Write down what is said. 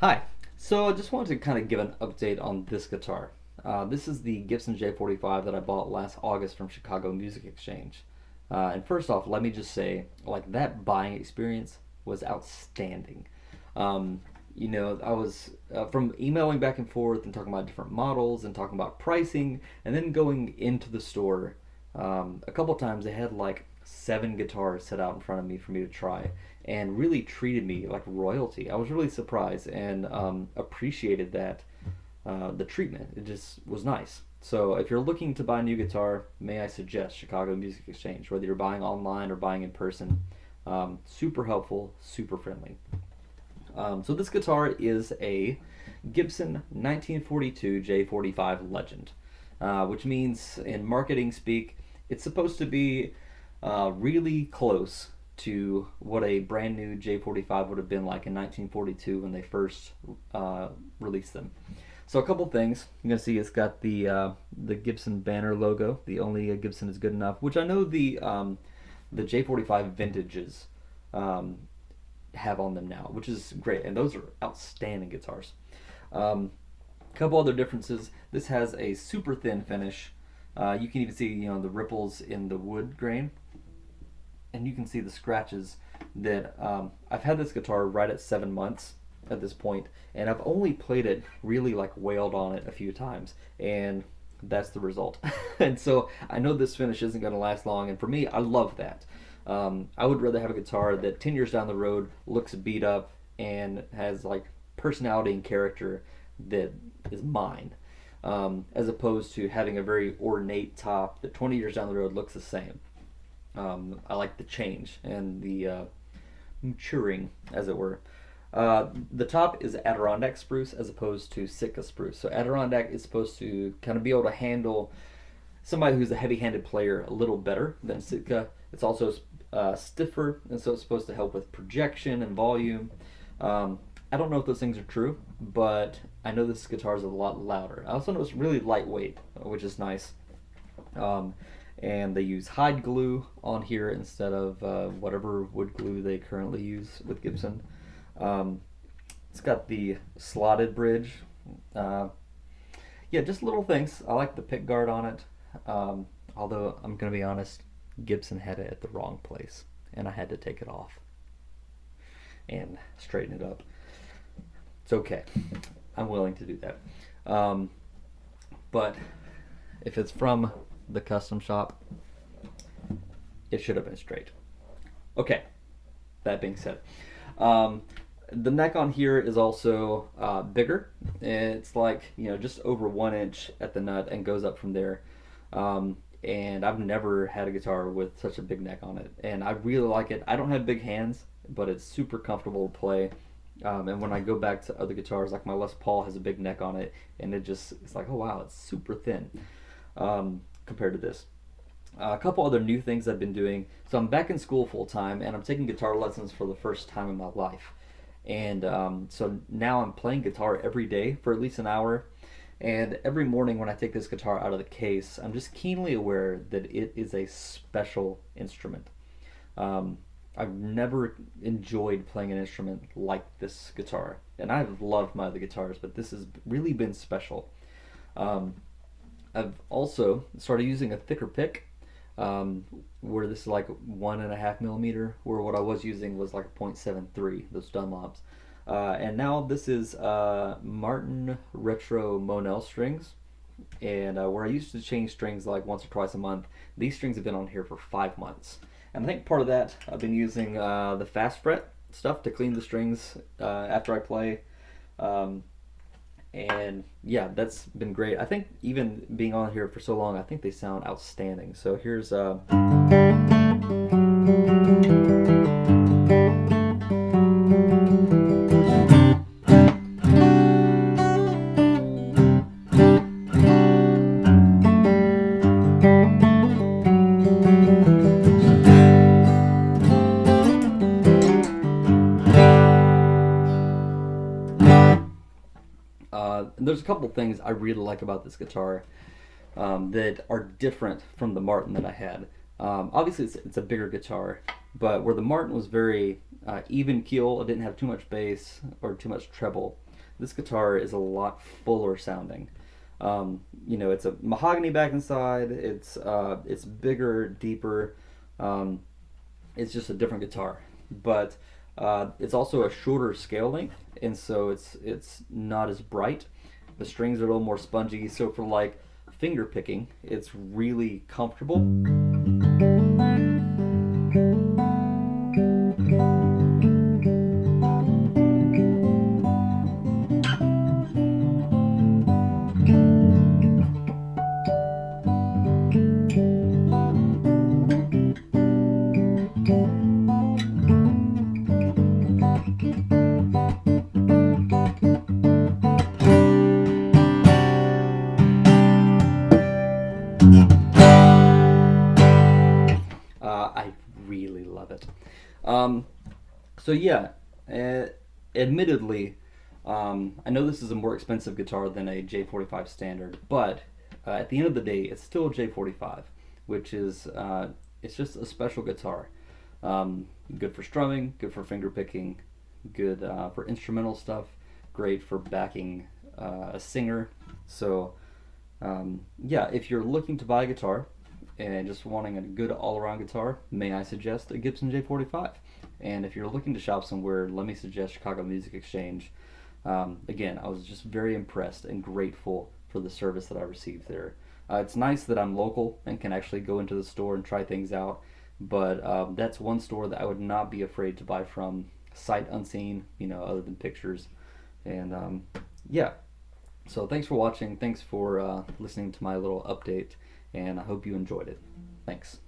Hi. So I just wanted to kind of give an update on this guitar. This is the Gibson J-45 that I bought last August from Chicago Music Exchange. And first off, let me just say, like that buying experience was outstanding. Um, I was from emailing back and forth and talking about different models and talking about pricing, and then going into the store. A couple times they had like 7 guitars set out in front of me for me to try, and really treated me like royalty. I was really surprised and appreciated that the treatment. It just was nice. So if you're looking to buy a new guitar, may I suggest Chicago Music Exchange, whether you're buying online or buying in person. Super helpful, super friendly. So this guitar is a Gibson 1942 J45 Legend, which means in marketing speak, it's supposed to be really close to what a brand new J45 would have been like in 1942 when they first released them. So a couple things you're gonna see, it's got the Gibson banner logo. The only Gibson is good enough, which I know the J45 vintages um, have on them now, which is great, and those are outstanding guitars. A couple other differences. This has a super thin finish. You can even see the ripples in the wood grain, and you can see the scratches that I've had this guitar right at 7 months at this point, and I've only played it, really like wailed on it a few times, and that's the result. And so I know this finish isn't going to last long, and for me, I love that. I would rather have a guitar that 10 years down the road looks beat up and has like personality and character that is mine, as opposed to having a very ornate top that 20 years down the road looks the same. I like the change and the maturing, as it were. The top is Adirondack spruce as opposed to Sitka spruce. So Adirondack is supposed to kind of be able to handle somebody who's a heavy-handed player a little better than Sitka. It's also stiffer, and so it's supposed to help with projection and volume. I don't know if those things are true, but I know this guitar is a lot louder. I also know it's really lightweight, which is nice. Um, and they use hide glue on here instead of whatever wood glue they currently use with Gibson. Um, it's got the slotted bridge. Uh, yeah, just little things. I like the pick guard on it. Although I'm gonna be honest, Gibson had it at the wrong place, and I had to take it off and straighten it up. It's okay. I'm willing to do that. Um, but if it's from the custom shop, it should have been straight. Okay. That being said, um, the neck on here is also bigger. It's like just over 1 inch at the nut and goes up from there. And I've never had a guitar with such a big neck on it, and I really like it. I don't have big hands, but it's super comfortable to play. And when I go back to other guitars, like my Les Paul has a big neck on it, and it's like, oh wow, it's super thin compared to this. A couple other new things I've been doing. So I'm back in school full time, and I'm taking guitar lessons for the first time in my life. And so now I'm playing guitar every day for at least an hour. And every morning when I take this guitar out of the case, I'm just keenly aware that it is a special instrument. I've never enjoyed playing an instrument like this guitar, and I've loved my other guitars, but this has really been special. Um, I've also started using a thicker pick, where this is like 1.5 millimeter, where what I was using was like a .73, those Dunlops. And now this is Martin Retro Monel strings, and where I used to change strings like once or twice a month, these strings have been on here for 5 months. And I think part of that, I've been using the fast fret stuff to clean the strings after I play. Um, and yeah, that's been great. I think even being on here for so long, I think they sound outstanding. So here's there's a couple things I really like about this guitar that are different from the Martin that I had. Obviously, it's a bigger guitar, But where the Martin was very even keel, it didn't have too much bass or too much treble. This guitar is a lot fuller sounding. It's a mahogany back inside. It's bigger, deeper. Um, it's just a different guitar, but it's also a shorter scale length, and so it's not as bright. The strings are a little more spongy, so for like finger picking, it's really comfortable. I really love it. Um, so yeah, uh, admittedly, I know this is a more expensive guitar than a J45 standard, but at the end of the day, it's still a J45, which is it's just a special guitar. Good for strumming, good for finger picking, good for instrumental stuff, great for backing a singer. So yeah, if you're looking to buy a guitar and just wanting a good all-around guitar, may I suggest a Gibson J45? And if you're looking to shop somewhere, let me suggest Chicago Music Exchange. Again, I was just very impressed and grateful for the service that I received there. It's nice that I'm local and can actually go into the store and try things out, but that's one store that I would not be afraid to buy from sight unseen, other than pictures. And yeah, so thanks for watching. Thanks for listening to my little update, and I hope you enjoyed it. Thanks.